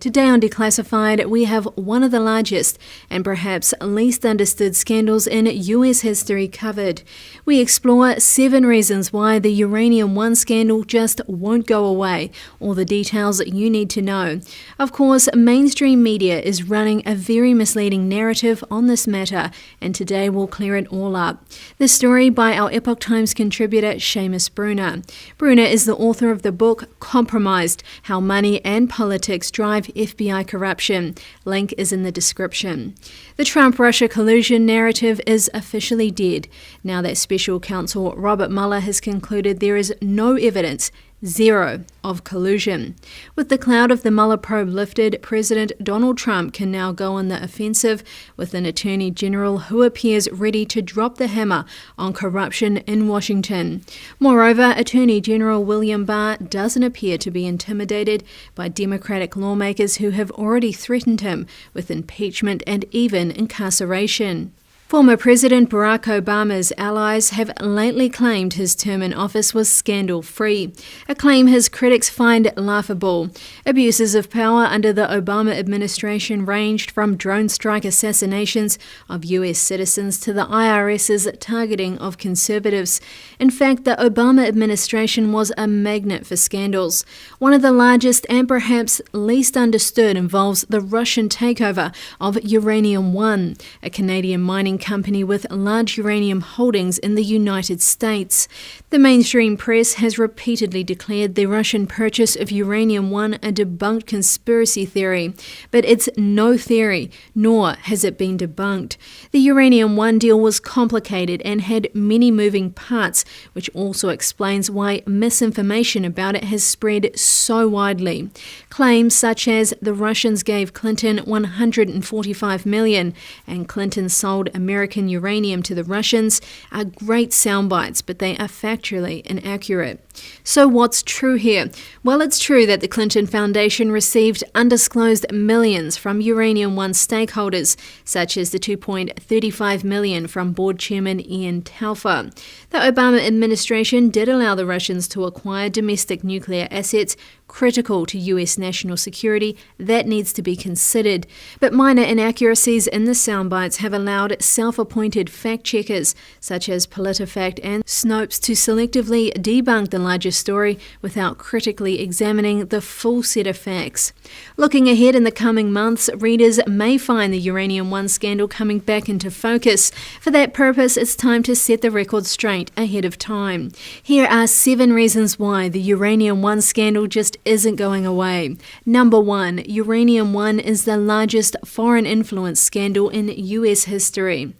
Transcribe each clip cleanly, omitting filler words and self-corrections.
Today on Declassified, we have one of the largest and perhaps least understood scandals in US history covered. We explore 7 reasons why the Uranium One scandal just won't go away, all the details you need to know. Of course, mainstream media is running a very misleading narrative on this matter, and today we'll clear it all up. This story by our Epoch Times contributor Seamus Bruner. Bruner is the author of the book Compromised: How Money and Politics Drive FBI Corruption. Link is in the description. The Trump-Russia collusion narrative is officially dead, now that special counsel Robert Mueller has concluded there is no evidence, zero, of collusion. With the cloud of the Mueller probe lifted, President Donald Trump can now go on the offensive with an Attorney General who appears ready to drop the hammer on corruption in Washington. Moreover, Attorney General William Barr doesn't appear to be intimidated by Democratic lawmakers who have already threatened him with impeachment and even incarceration. Former President Barack Obama's allies have lately claimed his term in office was scandal-free, a claim his critics find laughable. Abuses of power under the Obama administration ranged from drone strike assassinations of US citizens to the IRS's targeting of conservatives. In fact, the Obama administration was a magnet for scandals. One of the largest and perhaps least understood involves the Russian takeover of Uranium One, a Canadian mining company with large uranium holdings in the United States. The mainstream press has repeatedly declared the Russian purchase of Uranium One a debunked conspiracy theory, but it's no theory, nor has it been debunked. The Uranium One deal was complicated and had many moving parts, which also explains why misinformation about it has spread so widely. Claims such as the Russians gave Clinton $145 million and Clinton sold American uranium to the Russians are great soundbites, but they are factually inaccurate. So what's true here? Well, it's true that the Clinton Foundation received undisclosed millions from Uranium One stakeholders, such as the $2.35 million from board chairman Ian Telfer. The Obama administration did allow the Russians to acquire domestic nuclear assets critical to US national security. That needs to be considered. But minor inaccuracies in the soundbites have allowed self-appointed fact-checkers such as PolitiFact and Snopes to selectively debunk the larger story without critically examining the full set of facts. Looking ahead in the coming months, readers may find the Uranium One scandal coming back into focus. For that purpose, it's time to set the record straight ahead of time. Here are 7 reasons why the Uranium One scandal just isn't going away. Number 1, Uranium One is the largest foreign influence scandal in US history.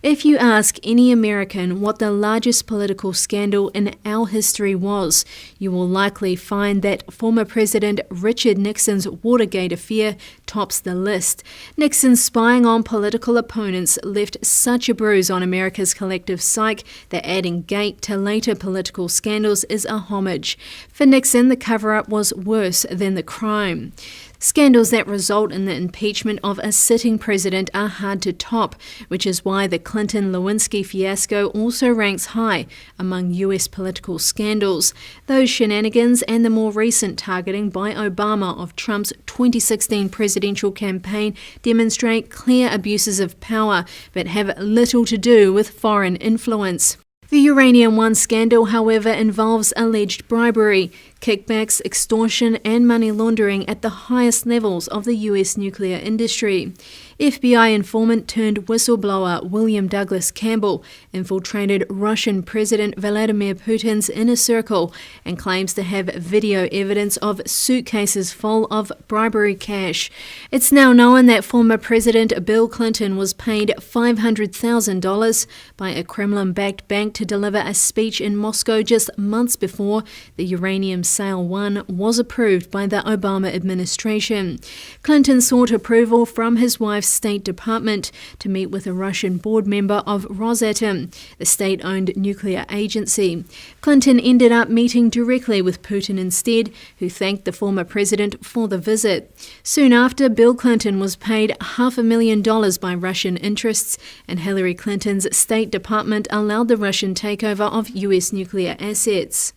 If you ask any American what the largest political scandal in our history was, you will likely find that former President Richard Nixon's Watergate affair tops the list. Nixon's spying on political opponents left such a bruise on America's collective psyche that adding gate to later political scandals is a homage. For Nixon, the cover-up was worse than the crime. Scandals that result in the impeachment of a sitting president are hard to top, which is why the Clinton-Lewinsky fiasco also ranks high among US political scandals. Those shenanigans and the more recent targeting by Obama of Trump's 2016 presidential campaign demonstrate clear abuses of power, but have little to do with foreign influence. The Uranium One scandal, however, involves alleged bribery, kickbacks, extortion, and money laundering at the highest levels of the US nuclear industry. FBI informant turned whistleblower William Douglas Campbell infiltrated Russian President Vladimir Putin's inner circle and claims to have video evidence of suitcases full of bribery cash. It's now known that former President Bill Clinton was paid $500,000 by a Kremlin-backed bank to deliver a speech in Moscow just months before the Uranium Sale 1 was approved by the Obama administration. Clinton sought approval from his wife's State Department to meet with a Russian board member of Rosatom, the state-owned nuclear agency. Clinton ended up meeting directly with Putin instead, who thanked the former president for the visit. Soon after, Bill Clinton was paid $500,000 by Russian interests, and Hillary Clinton's State Department allowed the Russian takeover of US nuclear assets.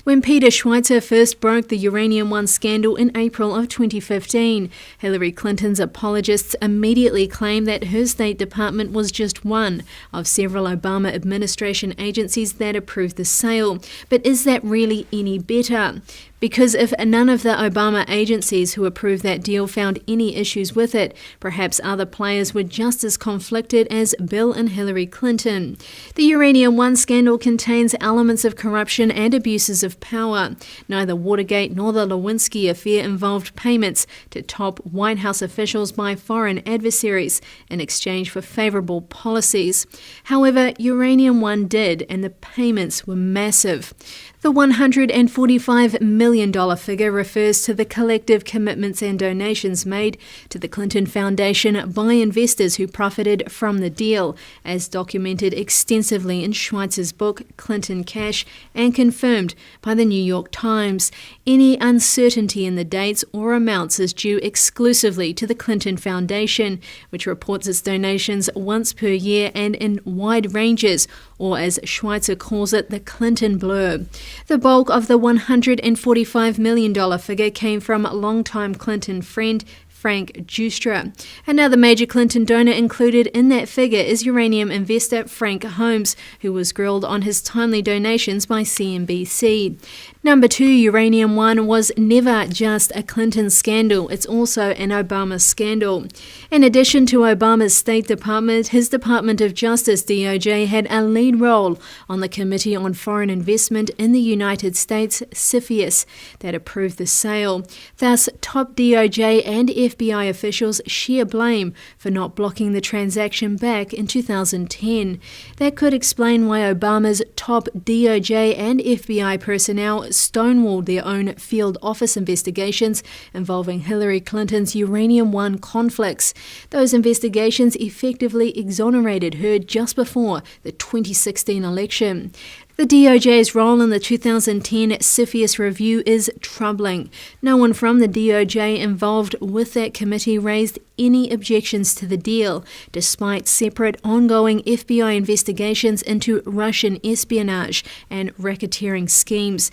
When Peter Schweizer first broke the Uranium One scandal in April of 2015, Hillary Clinton's apologists immediately claimed that her State Department was just one of several Obama administration agencies that approved the sale. But is that really any better? Because if none of the Obama agencies who approved that deal found any issues with it, perhaps other players were just as conflicted as Bill and Hillary Clinton. The Uranium One scandal contains elements of corruption and abuses of power. Neither Watergate nor the Lewinsky affair involved payments to top White House officials by foreign adversaries in exchange for favorable policies. However, Uranium One did, and the payments were massive. The $145 million figure refers to the collective commitments and donations made to the Clinton Foundation by investors who profited from the deal, as documented extensively in Schweizer's book Clinton Cash and confirmed by the New York Times. Any uncertainty in the dates or amounts is due exclusively to the Clinton Foundation, which reports its donations once per year and in wide ranges, or as Schweitzer calls it, the Clinton blur. The bulk of the $145 million figure came from longtime Clinton friend Frank Giustra. Another major Clinton donor included in that figure is uranium investor Frank Holmes, who was grilled on his timely donations by CNBC. Number 2, Uranium One was never just a Clinton scandal, it's also an Obama scandal. In addition to Obama's State Department, his Department of Justice, DOJ, had a lead role on the Committee on Foreign Investment in the United States, CFIUS, that approved the sale. Thus, top DOJ and FBI officials share blame for not blocking the transaction back in 2010. That could explain why Obama's top DOJ and FBI personnel stonewalled their own field office investigations involving Hillary Clinton's Uranium One conflicts. Those investigations effectively exonerated her just before the 2016 election. The DOJ's role in the 2010 CFIUS review is troubling. No one from the DOJ involved with that committee raised any objections to the deal, despite separate ongoing FBI investigations into Russian espionage and racketeering schemes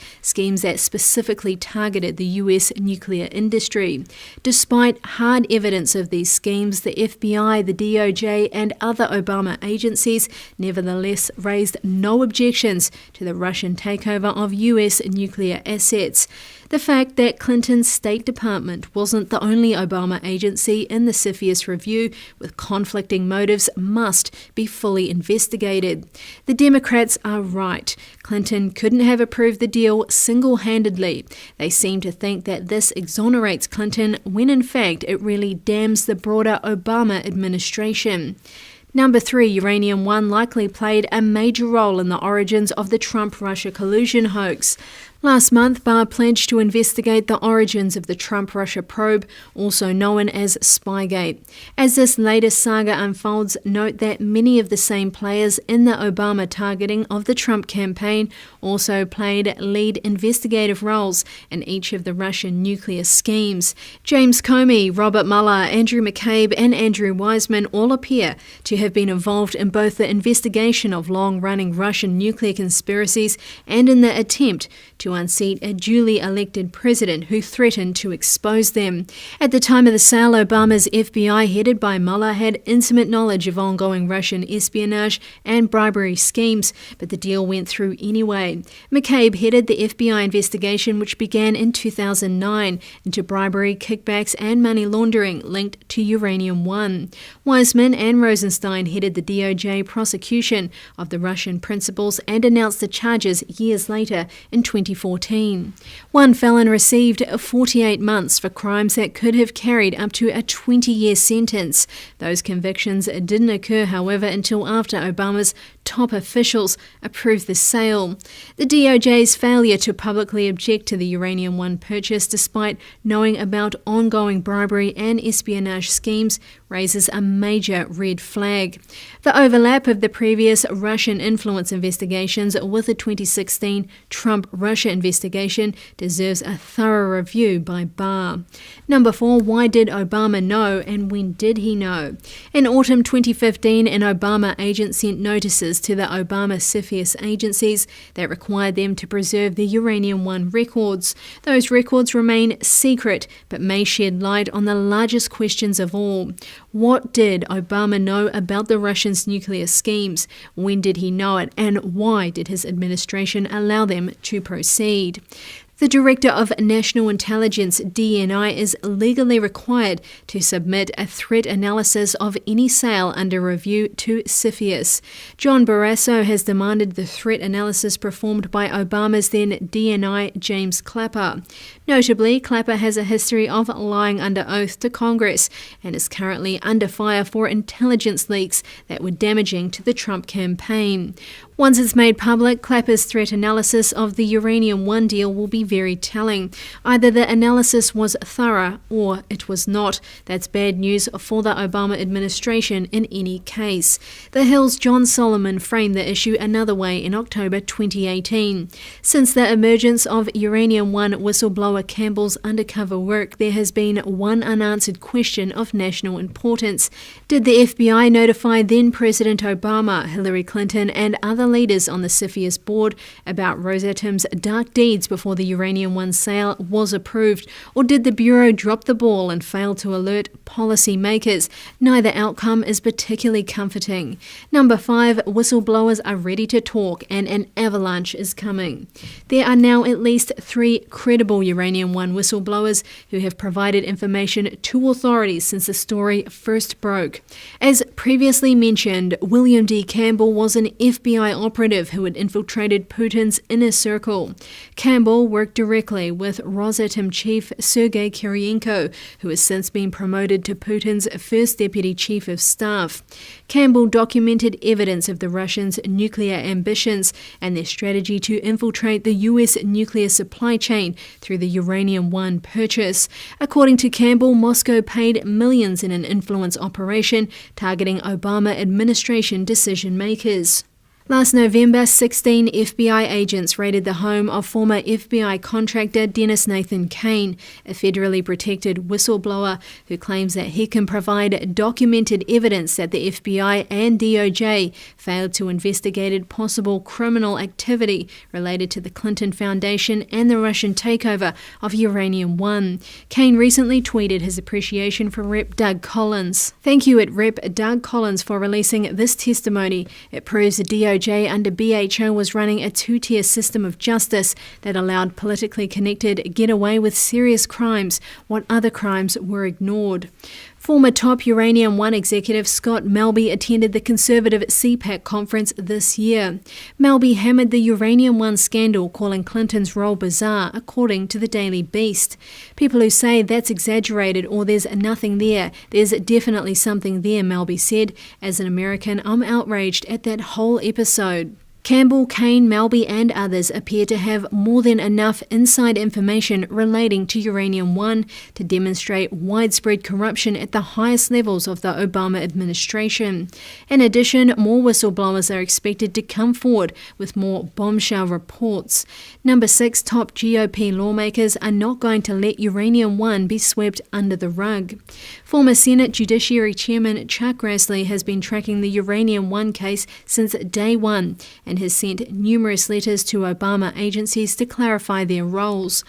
that specifically targeted the US nuclear industry. Despite hard evidence of these schemes, the FBI, the DOJ, and other Obama agencies nevertheless raised no objections to the Russian takeover of US nuclear assets. The fact that Clinton's State Department wasn't the only Obama agency in the CFIUS review with conflicting motives must be fully investigated. The Democrats are right. Clinton couldn't have approved the deal single-handedly. They seem to think that this exonerates Clinton when in fact it really damns the broader Obama administration. Number 3, Uranium One likely played a major role in the origins of the Trump-Russia collusion hoax. Last month, Barr pledged to investigate the origins of the Trump-Russia probe, also known as Spygate. As this latest saga unfolds, note that many of the same players in the Obama targeting of the Trump campaign also played lead investigative roles in each of the Russian nuclear schemes. James Comey, Robert Mueller, Andrew McCabe, and Andrew Weissman all appear to have been involved in both the investigation of long-running Russian nuclear conspiracies and in the attempt to unseat a duly elected president who threatened to expose them. At the time of the sale, Obama's FBI, headed by Mueller, had intimate knowledge of ongoing Russian espionage and bribery schemes, but the deal went through anyway. McCabe headed the FBI investigation, which began in 2009, into bribery, kickbacks, and money laundering linked to Uranium One. Weissman and Rosenstein headed the DOJ prosecution of the Russian principals and announced the charges years later in 2014. One felon received 48 months for crimes that could have carried up to a 20-year sentence. Those convictions didn't occur, however, until after Obama's top officials approved the sale. The DOJ's failure to publicly object to the Uranium One purchase, despite knowing about ongoing bribery and espionage schemes, raises a major red flag. The overlap of the previous Russian influence investigations with the 2016 Trump-Russia investigation deserves a thorough review by Barr. Number 4, why did Obama know and when did he know? In autumn 2015, an Obama agent sent notices to the Obama CFIUS agencies that required them to preserve the Uranium One records. Those records remain secret, but may shed light on the largest questions of all. What did Obama know about the Russians' nuclear schemes? When did he know it? And why did his administration allow them to proceed? The Director of National Intelligence, DNI, is legally required to submit a threat analysis of any sale under review to CFIUS. John Barrasso has demanded the threat analysis performed by Obama's then DNI James Clapper. Notably, Clapper has a history of lying under oath to Congress and is currently under fire for intelligence leaks that were damaging to the Trump campaign. Once it's made public, Clapper's threat analysis of the Uranium One deal will be very telling. Either the analysis was thorough or it was not. That's bad news for the Obama administration in any case. The Hill's John Solomon framed the issue another way in October 2018. Since the emergence of Uranium One whistleblower Campbell's undercover work, there has been one unanswered question of national importance. Did the FBI notify then-President Obama, Hillary Clinton, and other leaders on the CFIUS board about Rosatom's dark deeds before the Uranium One sale was approved, or did the Bureau drop the ball and fail to alert policy makers? Neither outcome is particularly comforting. Number 5, whistleblowers are ready to talk and an avalanche is coming. There are now at least 3 credible Uranium One whistleblowers who have provided information to authorities since the story first broke. As previously mentioned, William D. Campbell was an FBI operative who had infiltrated Putin's inner circle. Campbell worked directly with Rosatom chief Sergei Kiriyenko, who has since been promoted to Putin's first deputy chief of staff. Campbell documented evidence of the Russians' nuclear ambitions and their strategy to infiltrate the US nuclear supply chain through the Uranium One purchase. According to Campbell, Moscow paid millions in an influence operation targeting Obama administration decision makers. Last November, 16 FBI agents raided the home of former FBI contractor Dennis Nathan Kane, a federally protected whistleblower who claims that he can provide documented evidence that the FBI and DOJ failed to investigate possible criminal activity related to the Clinton Foundation and the Russian takeover of Uranium One. Kane recently tweeted his appreciation for Rep. Doug Collins. "Thank you at Rep. Doug Collins for releasing this testimony. It proves the DOJ under BHO was running a 2-tier system of justice that allowed politically connected get away with serious crimes while other crimes were ignored." Former top Uranium One executive Scott Melby attended the conservative CPAC conference this year. Melby hammered the Uranium One scandal, calling Clinton's role bizarre, according to the Daily Beast. "People who say that's exaggerated or there's nothing there, there's definitely something there," Melby said. "As an American, I'm outraged at that whole episode." Campbell, Kane, Melby and others appear to have more than enough inside information relating to Uranium One to demonstrate widespread corruption at the highest levels of the Obama administration. In addition, more whistleblowers are expected to come forward with more bombshell reports. Number 6, top GOP lawmakers are not going to let Uranium One be swept under the rug. Former Senate Judiciary Chairman Chuck Grassley has been tracking the Uranium One case since day one and has sent numerous letters to Obama agencies to clarify their roles.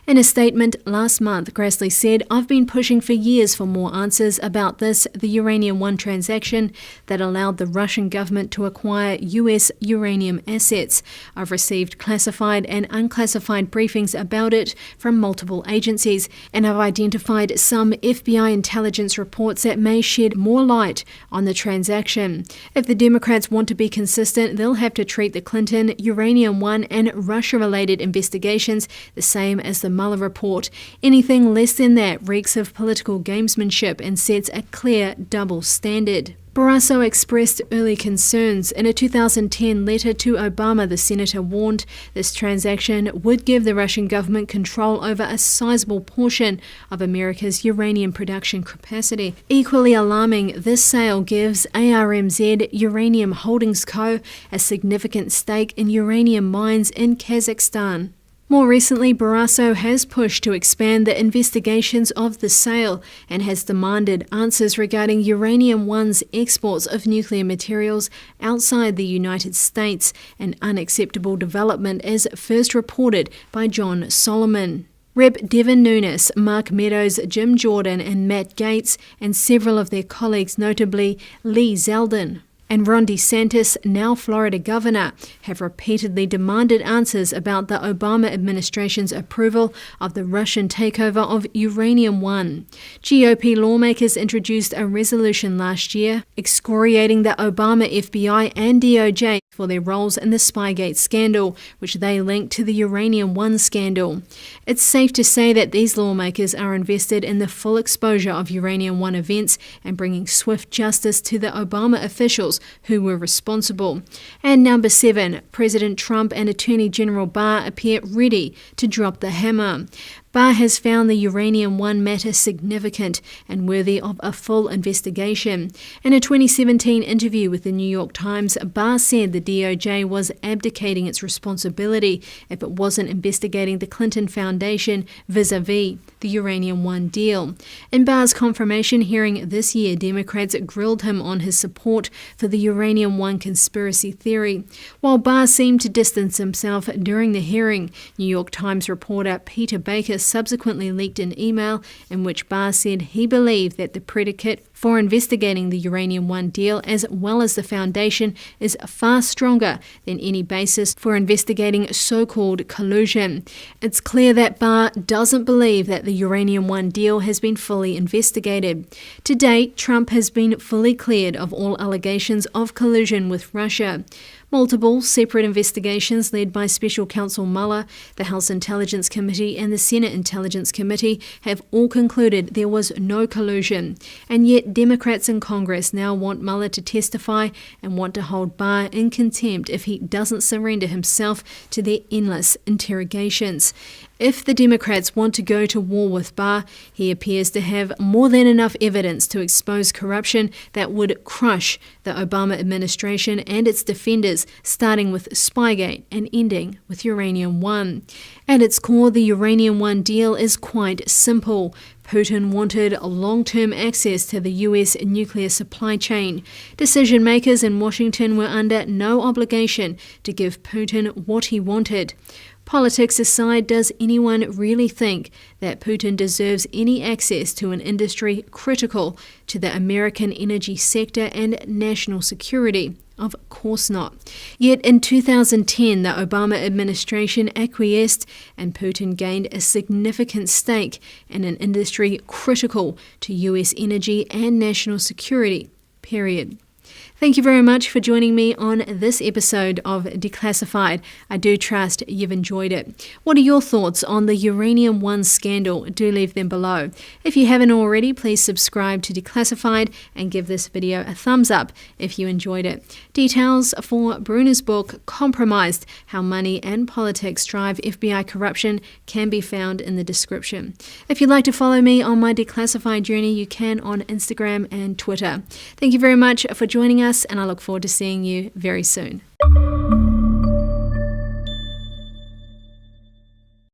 In a statement last month, Grassley said, "I've been pushing for years for more answers about this, the Uranium One transaction that allowed the Russian government to acquire US uranium assets. I've received classified and unclassified briefings about it from multiple agencies, and I've identified some FBI intelligence reports that may shed more light on the transaction. If the Democrats want to be consistent, they'll have to treat the Clinton, Uranium One, and Russia-related investigations the same as the Mueller report. Anything less than that reeks of political gamesmanship and sets a clear double standard. Barrasso expressed early concerns. In a 2010 letter to Obama, the senator warned this transaction would give the Russian government control over a sizable portion of America's uranium production capacity. Equally alarming, this sale gives ARMZ Uranium Holdings Co. a significant stake in uranium mines in Kazakhstan. More recently, Barrasso has pushed to expand the investigations of the sale and has demanded answers regarding Uranium One's exports of nuclear materials outside the United States, an unacceptable development as first reported by John Solomon. Rep. Devin Nunes, Mark Meadows, Jim Jordan and Matt Gaetz, and several of their colleagues, notably Lee Zeldin and Ron DeSantis, now Florida governor, have repeatedly demanded answers about the Obama administration's approval of the Russian takeover of Uranium One. GOP lawmakers introduced a resolution last year excoriating the Obama FBI and DOJ for their roles in the Spygate scandal, which they linked to the Uranium One scandal. It's safe to say that these lawmakers are invested in the full exposure of Uranium One events and bringing swift justice to the Obama officials who were responsible. And number 7, President Trump and Attorney General Barr appear ready to drop the hammer. Barr has found the Uranium One matter significant and worthy of a full investigation. In a 2017 interview with the New York Times, Barr said the DOJ was abdicating its responsibility if it wasn't investigating the Clinton Foundation vis-a-vis the Uranium One deal. In Barr's confirmation hearing this year, Democrats grilled him on his support for the Uranium One conspiracy theory. While Barr seemed to distance himself during the hearing, New York Times reporter Peter Baker subsequently leaked an email in which Barr said he believed that the predicate for investigating the Uranium One deal as well as the foundation is far stronger than any basis for investigating so-called collusion. It's clear that Barr doesn't believe that the Uranium One deal has been fully investigated. To date, Trump has been fully cleared of all allegations of collusion with Russia. Multiple separate investigations led by Special Counsel Mueller, the House Intelligence Committee and the Senate Intelligence Committee have all concluded there was no collusion. And yet Democrats in Congress now want Mueller to testify and want to hold Barr in contempt if he doesn't surrender himself to their endless interrogations. If the Democrats want to go to war with Barr, he appears to have more than enough evidence to expose corruption that would crush the Obama administration and its defenders, starting with Spygate and ending with Uranium One. At its core, the Uranium One deal is quite simple. Putin wanted long-term access to the US nuclear supply chain. Decision makers in Washington were under no obligation to give Putin what he wanted. Politics aside, does anyone really think that Putin deserves any access to an industry critical to the American energy sector and national security? Of course not. Yet in 2010, the Obama administration acquiesced and Putin gained a significant stake in an industry critical to US energy and national security, period. Thank you very much for joining me on this episode of Declassified. I do trust you've enjoyed it. What are your thoughts on the Uranium One scandal? Do leave them below. If you haven't already, please subscribe to Declassified and give this video a thumbs up if you enjoyed it. Details for Bruner's book, Compromised: How Money and Politics Drive FBI Corruption, can be found in the description. If you'd like to follow me on my Declassified journey, you can on Instagram and Twitter. Thank you very much for joining us, and I look forward to seeing you very soon.